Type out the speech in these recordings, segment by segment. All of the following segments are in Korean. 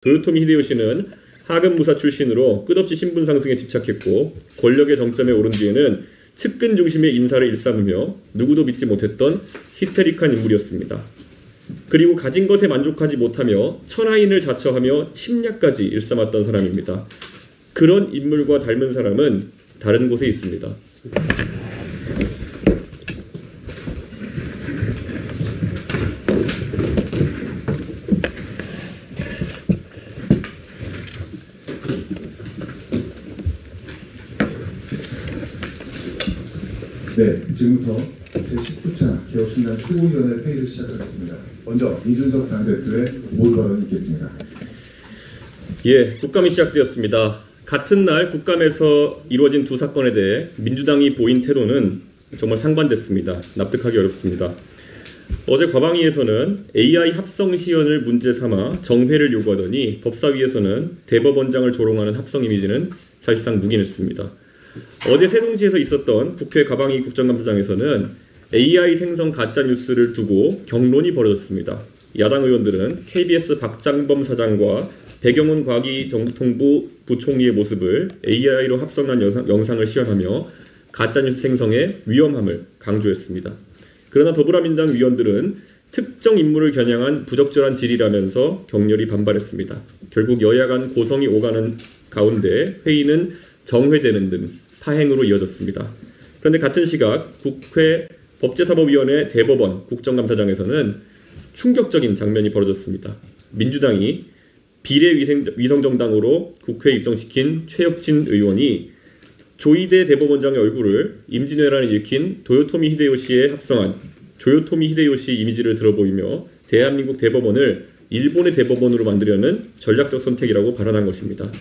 도요토미 히데요시는 하급 무사 출신으로 끝없이 신분 상승에 집착했고 권력의 정점에 오른 뒤에는 측근 중심의 인사를 일삼으며 누구도 믿지 못했던 히스테릭한 인물이었습니다. 그리고 가진 것에 만족하지 못하며 천하인을 자처하며 침략까지 일삼았던 사람입니다. 그런 인물과 닮은 사람은 다른 곳에 있습니다. 네, 지금부터 제19차 개혁신당 최고위원회 회의를 시작하겠습니다. 먼저 이준석 당대표의 모두 발언이 있겠습니다. 예, 국감이 시작되었습니다. 같은 날 국감에서 이루어진 두 사건에 대해 민주당이 보인 태도는 정말 상반됐습니다. 납득하기 어렵습니다. 어제 과방위에서는 AI 합성 시연을 문제 삼아 정회를 요구하더니 법사위에서는 대법원장을 조롱하는 합성 이미지는 사실상 묵인했습니다. 어제 세종시에서 있었던 국회 과방위 국정감사장에서는 AI 생성 가짜뉴스를 두고 경론이 벌어졌습니다. 야당 의원들은 KBS 박장범 사장과 배경훈 과기정보통부 부총리의 모습을 AI로 합성한 영상을 시연하며 가짜뉴스 생성의 위험함을 강조했습니다. 그러나 더불어민주당 위원들은 특정 인물을 겨냥한 부적절한 질의라면서 격렬히 반발했습니다. 결국 여야 간 고성이 오가는 가운데 회의는 정회되는 등 파행으로 이어졌습니다. 그런데 같은 시각 국회 법제사법위원회 대법원 국정감사장에서는 충격적인 장면이 벌어졌습니다. 민주당이 비례위성정당으로 국회에 입성시킨 최혁진 의원이 조이대 대법원장의 얼굴을 임진왜란을 일으킨 도요토미 히데요시에 합성한 조요토미 히데요시 이미지를 들어보이며 대한민국 대법원을 일본의 대법원으로 만들려는 전략적 선택이라고 발언한 것입니다.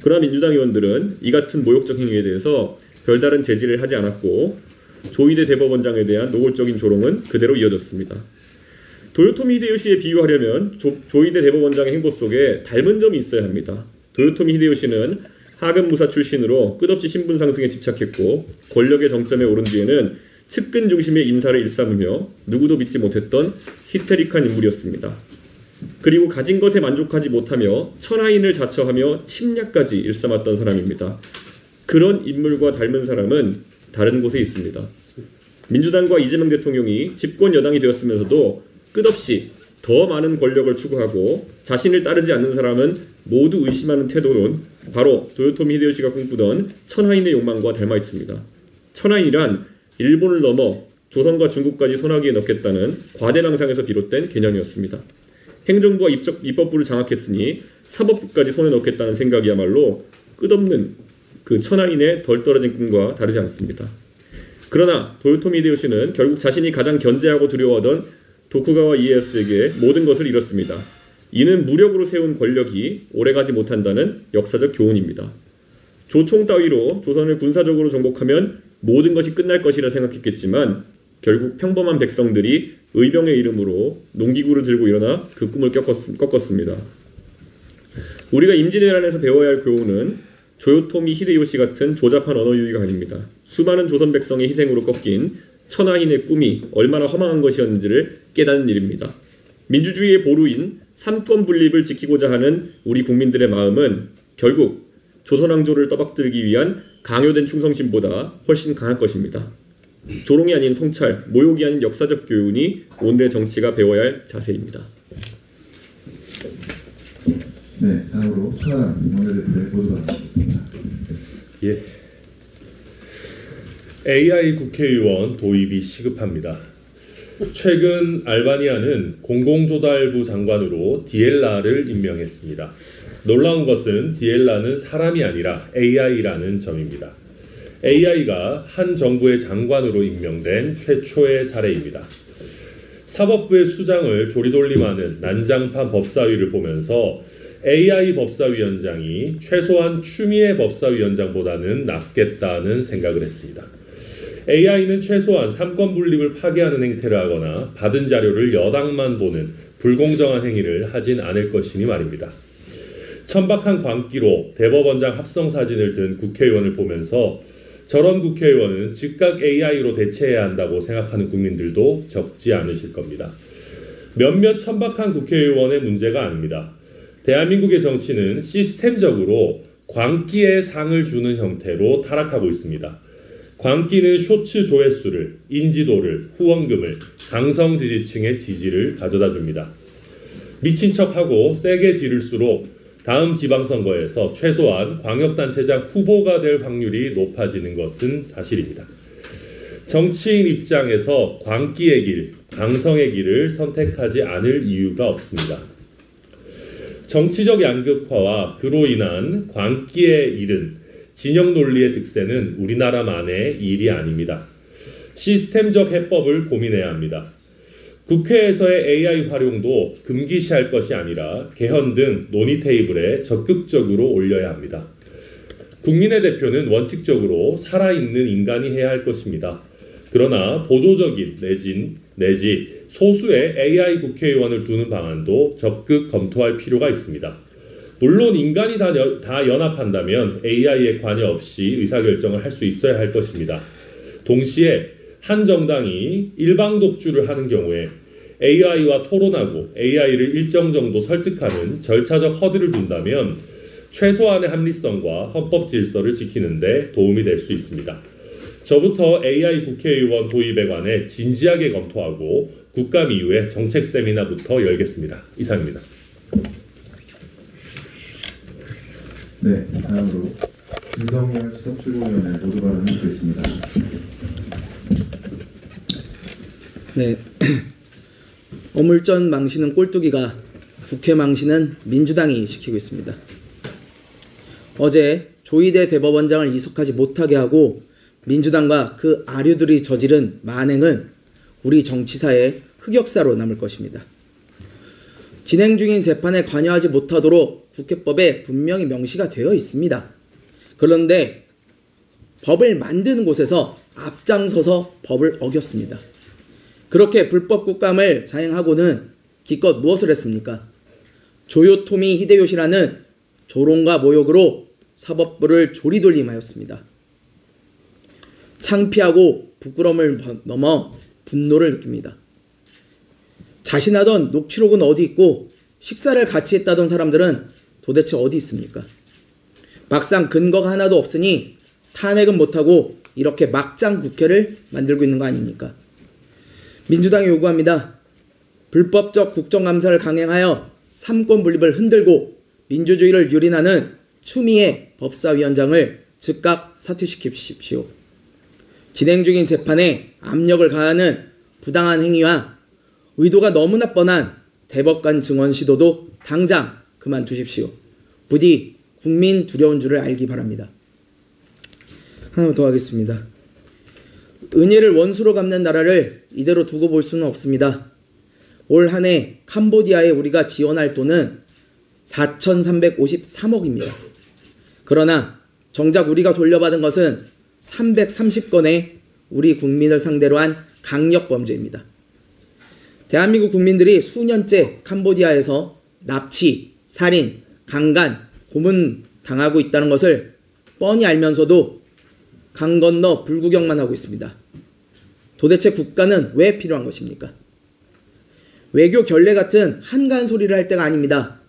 그러나 민주당 의원들은 이 같은 모욕적 행위에 대해서 별다른 제지를 하지 않았고 조이대 대법원장에 대한 노골적인 조롱은 그대로 이어졌습니다. 도요토미 히데요시에 비유하려면 조이대 대법원장의 행보 속에 닮은 점이 있어야 합니다. 도요토미 히데요시는 하급 무사 출신으로 끝없이 신분 상승에 집착했고 권력의 정점에 오른 뒤에는 측근 중심의 인사를 일삼으며 누구도 믿지 못했던 히스테릭한 인물이었습니다. 그리고 가진 것에 만족하지 못하며 천하인을 자처하며 침략까지 일삼았던 사람입니다. 그런 인물과 닮은 사람은 다른 곳에 있습니다. 민주당과 이재명 대통령이 집권 여당이 되었으면서도 끝없이 더 많은 권력을 추구하고 자신을 따르지 않는 사람은 모두 의심하는 태도는 바로 도요토미 히데요시가 꿈꾸던 천하인의 욕망과 닮아 있습니다. 천하인이란 일본을 넘어 조선과 중국까지 손아귀에 넣겠다는 과대망상에서 비롯된 개념이었습니다. 행정부와 입법부를 장악했으니 사법부까지 손에 넣겠다는 생각이야말로 끝없는 그 천하인의 덜 떨어진 꿈과 다르지 않습니다. 그러나 도요토미 히데요시는 결국 자신이 가장 견제하고 두려워하던 도쿠가와 이에야스에게 모든 것을 잃었습니다. 이는 무력으로 세운 권력이 오래가지 못한다는 역사적 교훈입니다. 조총 따위로 조선을 군사적으로 정복하면 모든 것이 끝날 것이라 생각했겠지만 결국 평범한 백성들이 의병의 이름으로 농기구를 들고 일어나 그 꿈을 꺾었습니다. 우리가 임진왜란에서 배워야 할 교훈은 조요토미 히데요시 같은 조잡한 언어 유희가 아닙니다. 수많은 조선 백성의 희생으로 꺾인 천하인의 꿈이 얼마나 허망한 것이었는지를 깨닫는 일입니다. 민주주의의 보루인 삼권 분립을 지키고자 하는 우리 국민들의 마음은 결국 조선왕조를 떠받들기 위한 강요된 충성심보다 훨씬 강할 것입니다. 조롱이 아닌 성찰, 모욕이 아닌 역사적 교훈이 오늘의 정치가 배워야 할 자세입니다. 네, 다음으로 천하람 원내대표의 모두 발언하겠습니다. 예. AI 국회의원 도입이 시급합니다. 최근 알바니아는 공공조달부 장관으로 디엘라를 임명했습니다. 놀라운 것은 디엘라는 사람이 아니라 AI라는 점입니다. AI가 한 정부의 장관으로 임명된 최초의 사례입니다. 사법부의 수장을 조리돌림하는 난장판 법사위를 보면서 AI 법사위원장이 최소한 추미애 법사위원장보다는 낫겠다는 생각을 했습니다. AI는 최소한 삼권 분립을 파괴하는 행태를 하거나 받은 자료를 여당만 보는 불공정한 행위를 하진 않을 것이니 말입니다. 천박한 광기로 대법원장 합성 사진을 든 국회의원을 보면서 저런 국회의원은 즉각 AI로 대체해야 한다고 생각하는 국민들도 적지 않으실 겁니다. 몇몇 천박한 국회의원의 문제가 아닙니다. 대한민국의 정치는 시스템적으로 광기에 상을 주는 형태로 타락하고 있습니다. 광기는 쇼츠 조회수를, 인지도를, 후원금을, 강성 지지층의 지지를 가져다 줍니다. 미친 척하고 세게 지를수록 다음 지방선거에서 최소한 광역단체장 후보가 될 확률이 높아지는 것은 사실입니다. 정치인 입장에서 광기의 길, 강성의 길을 선택하지 않을 이유가 없습니다. 정치적 양극화와 그로 인한 광기의 일은 진영 논리의 득세는 우리나라만의 일이 아닙니다. 시스템적 해법을 고민해야 합니다. 국회에서의 AI 활용도 금기시할 것이 아니라 개헌 등 논의 테이블에 적극적으로 올려야 합니다. 국민의 대표는 원칙적으로 살아있는 인간이 해야 할 것입니다. 그러나 보조적인 내지 소수의 AI 국회의원을 두는 방안도 적극 검토할 필요가 있습니다. 물론 인간이 다 연합한다면 AI에 관여 없이 의사결정을 할 수 있어야 할 것입니다. 동시에 한 정당이 일방 독주를 하는 경우에 AI와 토론하고 AI를 일정 정도 설득하는 절차적 허들을 둔다면 최소한의 합리성과 헌법 질서를 지키는 데 도움이 될 수 있습니다. 저부터 AI 국회의원 도입에 관해 진지하게 검토하고 국감 이후에 정책 세미나부터 열겠습니다. 이상입니다. 네, 다음으로 김성열 수석 최고위원의 모두 발언을 듣겠습니다. 네, 어물전 망신은 꼴뚜기가, 국회 망신은 민주당이 시키고 있습니다. 어제 조희대 대법원장을 이석하지 못하게 하고 민주당과 그 아류들이 저지른 만행은 우리 정치사의 흑역사로 남을 것입니다. 진행 중인 재판에 관여하지 못하도록 국회법에 분명히 명시가 되어 있습니다. 그런데 법을 만드는 곳에서 앞장서서 법을 어겼습니다. 그렇게 불법 국감을 자행하고는 기껏 무엇을 했습니까? 조요토미 히데요시라는 조롱과 모욕으로 사법부를 조리돌림하였습니다. 창피하고 부끄러움을 넘어 분노를 느낍니다. 자신하던 녹취록은 어디 있고 식사를 같이 했다던 사람들은 도대체 어디 있습니까? 막상 근거가 하나도 없으니 탄핵은 못하고 이렇게 막장 국회를 만들고 있는 거 아닙니까? 민주당이 요구합니다. 불법적 국정감사를 강행하여 삼권 분립을 흔들고 민주주의를 유린하는 추미애 법사위원장을 즉각 사퇴시키십시오. 진행 중인 재판에 압력을 가하는 부당한 행위와 의도가 너무나 뻔한 대법관 증언 시도도 당장 그만두십시오. 부디 국민 두려운 줄을 알기 바랍니다. 하나만 더 하겠습니다. 은혜를 원수로 갚는 나라를 이대로 두고 볼 수는 없습니다. 올 한 해 캄보디아에 우리가 지원할 돈은 4,353억입니다. 그러나 정작 우리가 돌려받은 것은 330건의 우리 국민을 상대로 한 강력범죄입니다. 대한민국 국민들이 수년째 캄보디아에서 납치, 살인, 강간, 고문 당하고 있다는 것을 뻔히 알면서도 강 건너 불구경만 하고 있습니다. 도대체 국가는 왜 필요한 것입니까? 외교 결례 같은 한가한 소리를 할 때가 아닙니다.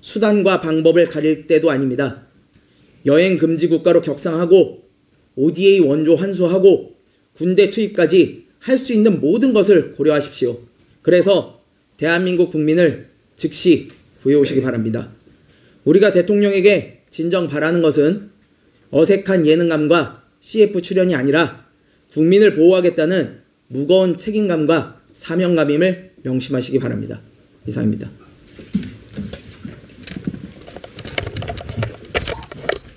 수단과 방법을 가릴 때도 아닙니다. 여행 금지 국가로 격상하고 ODA 원조 환수하고 군대 투입까지 할 수 있는 모든 것을 고려하십시오. 그래서 대한민국 국민을 즉시 구해오시기 바랍니다. 우리가 대통령에게 진정 바라는 것은 어색한 예능감과 CF 출연이 아니라 국민을 보호하겠다는 무거운 책임감과 사명감임을 명심하시기 바랍니다. 이상입니다.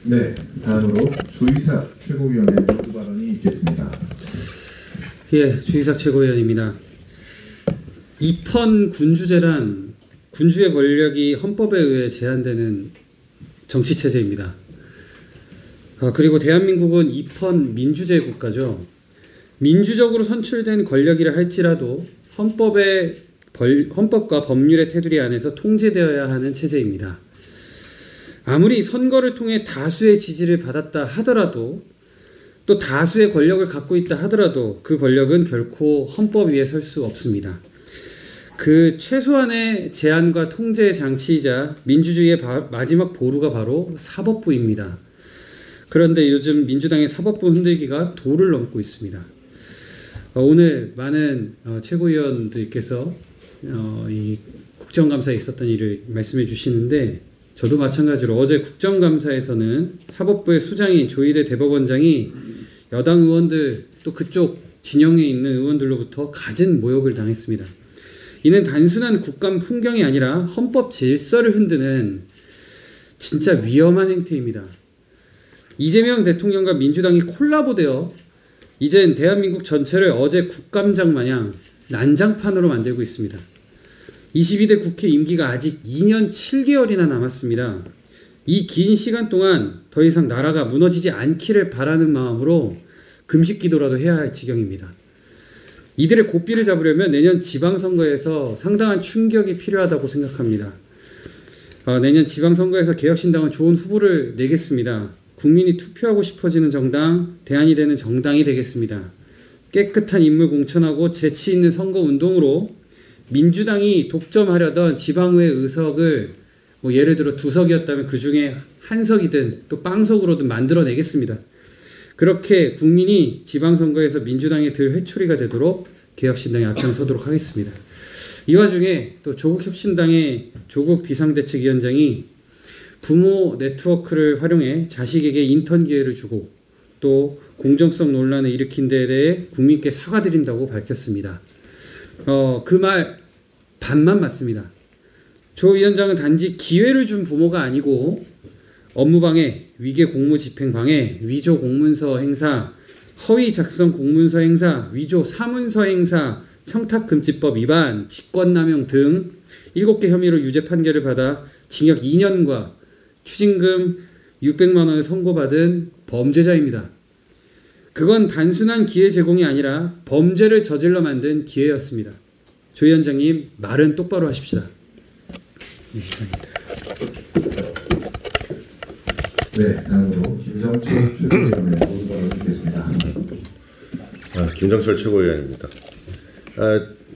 네, 다음으로 주의삭 최고위원의 모두 발언이 있겠습니다. 예, 주의삭 최고위원입니다. 입헌 군주제란 군주의 권력이 헌법에 의해 제한되는 정치체제입니다. 그리고 대한민국은 입헌 민주제 국가죠. 민주적으로 선출된 권력이라 할지라도 헌법과 법률의 테두리 안에서 통제되어야 하는 체제입니다. 아무리 선거를 통해 다수의 지지를 받았다 하더라도 또 다수의 권력을 갖고 있다 하더라도 그 권력은 결코 헌법 위에 설 수 없습니다. 그 최소한의 제한과 통제 장치이자 민주주의의 마지막 보루가 바로 사법부입니다. 그런데 요즘 민주당의 사법부 흔들기가 도를 넘고 있습니다. 오늘 많은 최고위원들께서 이 국정감사에 있었던 일을 말씀해 주시는데, 저도 마찬가지로 어제 국정감사에서는 사법부의 수장인 조희대 대법원장이 여당 의원들 또 그쪽 진영에 있는 의원들로부터 갖은 모욕을 당했습니다. 이는 단순한 국감 풍경이 아니라 헌법 질서를 흔드는 진짜 위험한 행태입니다. 이재명 대통령과 민주당이 콜라보되어 이젠 대한민국 전체를 어제 국감장 마냥 난장판으로 만들고 있습니다. 22대 국회 임기가 아직 2년 7개월이나 남았습니다. 이 긴 시간 동안 더 이상 나라가 무너지지 않기를 바라는 마음으로 금식기도라도 해야 할 지경입니다. 이들의 고삐를 잡으려면 내년 지방선거에서 상당한 충격이 필요하다고 생각합니다. 내년 지방선거에서 개혁신당은 좋은 후보를 내겠습니다. 국민이 투표하고 싶어지는 정당, 대안이 되는 정당이 되겠습니다. 깨끗한 인물 공천하고 재치 있는 선거운동으로 민주당이 독점하려던 지방의회 의석을 예를 들어 2석이었다면 그 중에 1석이든 또 빵석으로든 만들어내겠습니다. 그렇게 국민이 지방선거에서 민주당에 들 회초리가 되도록 개혁신당에 앞장서도록 하겠습니다. 이 와중에 또 조국혁신당의 조국 비상대책위원장이 부모 네트워크를 활용해 자식에게 인턴 기회를 주고 또 공정성 논란을 일으킨 데에 대해 국민께 사과드린다고 밝혔습니다. 그 말 반만 맞습니다. 조 위원장은 단지 기회를 준 부모가 아니고 업무방해, 위계 공무집행 방해, 위조 공문서 행사, 허위 작성 공문서 행사, 위조 사문서 행사, 청탁금지법 위반, 직권남용 등 7개 혐의로 유죄 판결을 받아 징역 2년과 추징금 600만 원을 선고받은 범죄자입니다. 그건 단순한 기회 제공이 아니라 범죄를 저질러 만든 기회였습니다. 조 위원장님, 말은 똑바로 하십시다. 네, 다음으로 김정철 최고위원의 모두발언을 듣겠습니다. 김정철 최고위원입니다.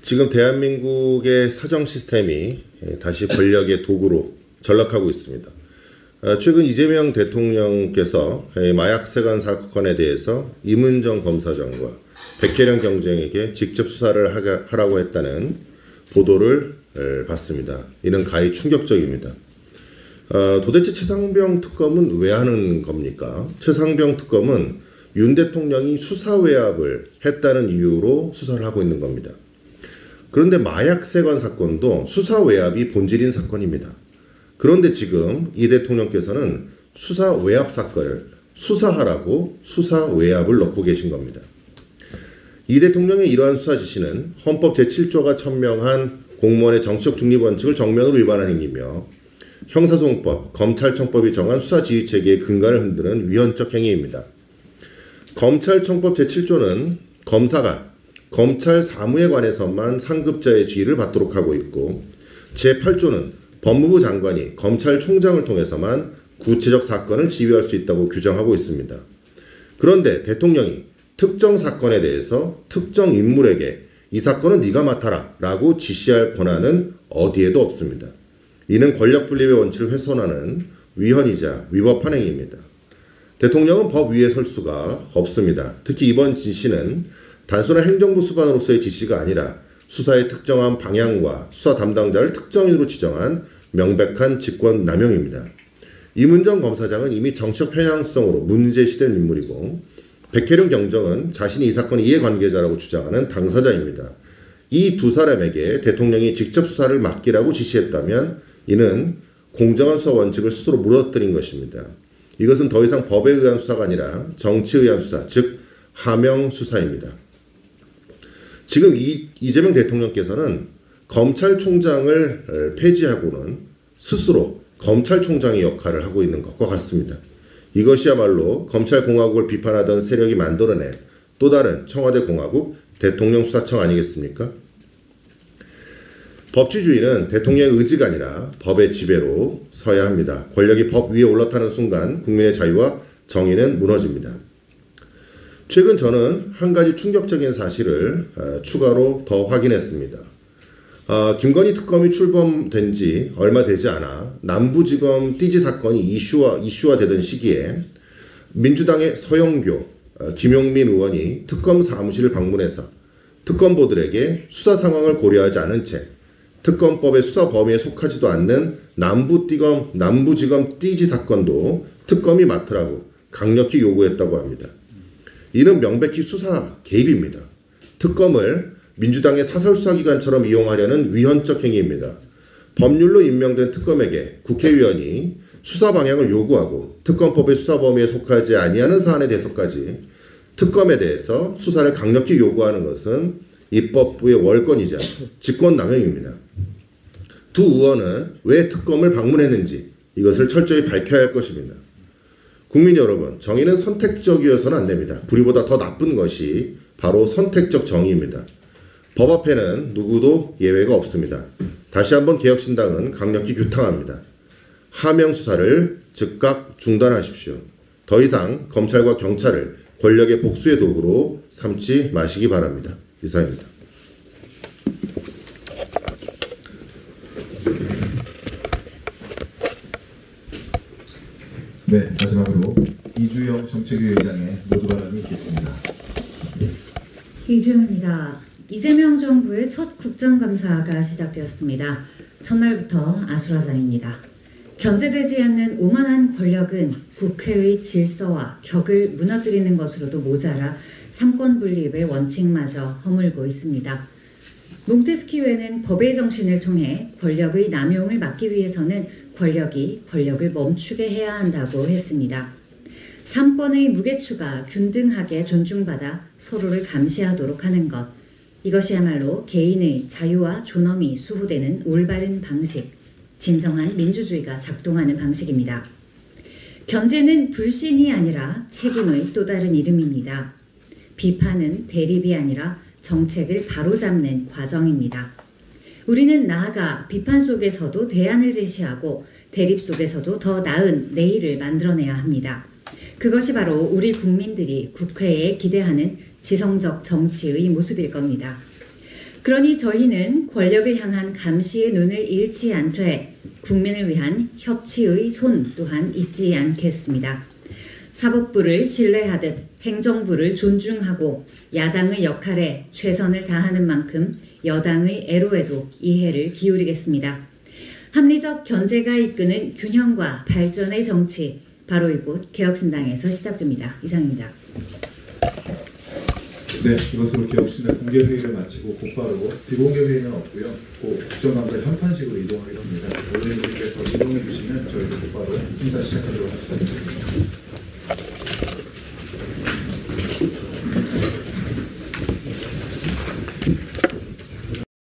지금 대한민국의 사정 시스템이 다시 권력의 도구로 전락하고 있습니다. 최근 이재명 대통령께서 마약 세관 사건에 대해서 임은정 검사장과 백혜련 경정에게 직접 수사를 하라고 했다는 보도를 봤습니다. 이는 가히 충격적입니다. 도대체 최상병 특검은 왜 하는 겁니까? 최상병 특검은 윤 대통령이 수사 외압을 했다는 이유로 수사를 하고 있는 겁니다. 그런데 마약 세관 사건도 수사 외압이 본질인 사건입니다. 그런데 지금 이 대통령께서는 수사 외압 사건을 수사하라고 수사 외압을 넣고 계신 겁니다. 이 대통령의 이러한 수사 지시는 헌법 제7조가 천명한 공무원의 정치적 중립 원칙을 정면으로 위반한 행위이며 형사소송법, 검찰청법이 정한 수사지휘체계의 근간을 흔드는 위헌적 행위입니다. 검찰청법 제7조는 검사가 검찰 사무에 관해서만 상급자의 지휘를 받도록 하고 있고, 제8조는 법무부 장관이 검찰총장을 통해서만 구체적 사건을 지휘할 수 있다고 규정하고 있습니다. 그런데 대통령이 특정 사건에 대해서 특정 인물에게 이 사건은 네가 맡아라 라고 지시할 권한은 어디에도 없습니다. 이는 권력분립의 원칙을 훼손하는 위헌이자 위법한 행위입니다. 대통령은 법 위에 설 수가 없습니다. 특히 이번 지시는 단순한 행정부 수반으로서의 지시가 아니라 수사의 특정한 방향과 수사 담당자를 특정인으로 지정한 명백한 직권 남용입니다. 임은정 검사장은 이미 정치적 편향성으로 문제시된 인물이고, 백혜련 경정은 자신이 이 사건의 이해관계자라고 주장하는 당사자입니다. 이 두 사람에게 대통령이 직접 수사를 맡기라고 지시했다면 이는 공정한 수사 원칙을 스스로 무너뜨린 것입니다. 이것은 더 이상 법에 의한 수사가 아니라 정치에 의한 수사, 즉 하명 수사입니다. 지금 이재명 대통령께서는 검찰총장을 폐지하고는 스스로 검찰총장의 역할을 하고 있는 것과 같습니다. 이것이야말로 검찰공화국을 비판하던 세력이 만들어낸 또 다른 청와대 공화국 대통령 수사청 아니겠습니까? 법치주의는 대통령의 의지가 아니라 법의 지배로 서야 합니다. 권력이 법 위에 올라타는 순간 국민의 자유와 정의는 무너집니다. 최근 저는 한 가지 충격적인 사실을 추가로 더 확인했습니다. 김건희 특검이 출범된 지 얼마 되지 않아 남부지검 띠지 사건이 이슈화되던 시기에 민주당의 서영교, 김용민 의원이 특검 사무실을 방문해서 특검보들에게 수사 상황을 고려하지 않은 채 특검법의 수사 범위에 속하지도 않는 남부지검 띠지 사건도 특검이 맡으라고 강력히 요구했다고 합니다. 이는 명백히 수사 개입입니다. 특검을 민주당의 사설수사기관처럼 이용하려는 위헌적 행위입니다. 법률로 임명된 특검에게 국회의원이 수사 방향을 요구하고 특검법의 수사 범위에 속하지 아니하는 사안에 대해서까지 특검에 대해서 수사를 강력히 요구하는 것은 입법부의 월권이자 직권남용입니다. 두 의원은 왜 특검을 방문했는지 이것을 철저히 밝혀야 할 것입니다. 국민 여러분, 정의는 선택적이어서는 안 됩니다. 불의보다 더 나쁜 것이 바로 선택적 정의입니다. 법 앞에는 누구도 예외가 없습니다. 다시 한번 개혁신당은 강력히 규탄합니다. 하명 수사를 즉각 중단하십시오. 더 이상 검찰과 경찰을 권력의 복수의 도구로 삼지 마시기 바랍니다. 이상입니다. 네, 마지막으로 이주영 정책위 의장의 모두 발언이 있겠습니다. 이주영입니다. 이재명 정부의 첫 국정감사가 시작되었습니다. 첫날부터 아수라장입니다. 견제되지 않는 오만한 권력은 국회의 질서와 격을 무너뜨리는 것으로도 모자라 삼권 분립의 원칙마저 허물고 있습니다. 몽테스키웨는 법의 정신을 통해 권력의 남용을 막기 위해서는 권력이 권력을 멈추게 해야 한다고 했습니다. 삼권의 무게추가 균등하게 존중받아 서로를 감시하도록 하는 것, 이것이야말로 개인의 자유와 존엄이 수호되는 올바른 방식, 진정한 민주주의가 작동하는 방식입니다. 견제는 불신이 아니라 책임의 또 다른 이름입니다. 비판은 대립이 아니라 정책을 바로잡는 과정입니다. 우리는 나아가 비판 속에서도 대안을 제시하고 대립 속에서도 더 나은 내일을 만들어내야 합니다. 그것이 바로 우리 국민들이 국회에 기대하는 지성적 정치의 모습일 겁니다. 그러니 저희는 권력을 향한 감시의 눈을 잃지 않되 국민을 위한 협치의 손 또한 잊지 않겠습니다. 사법부를 신뢰하듯 행정부를 존중하고 야당의 역할에 최선을 다하는 만큼 여당의 애로에도 이해를 기울이겠습니다. 합리적 견제가 이끄는 균형과 발전의 정치, 바로 이곳 개혁신당에서 시작됩니다. 이상입니다. 네, 이것으로 개혁신당 공개회의를 마치고 곧바로 비공개 회의는 없고요. 국정감사 현판식으로 이동하겠습니다. 의원님들께서 이동해 주시면 저희도 곧바로 심사 시작하도록 하겠습니다.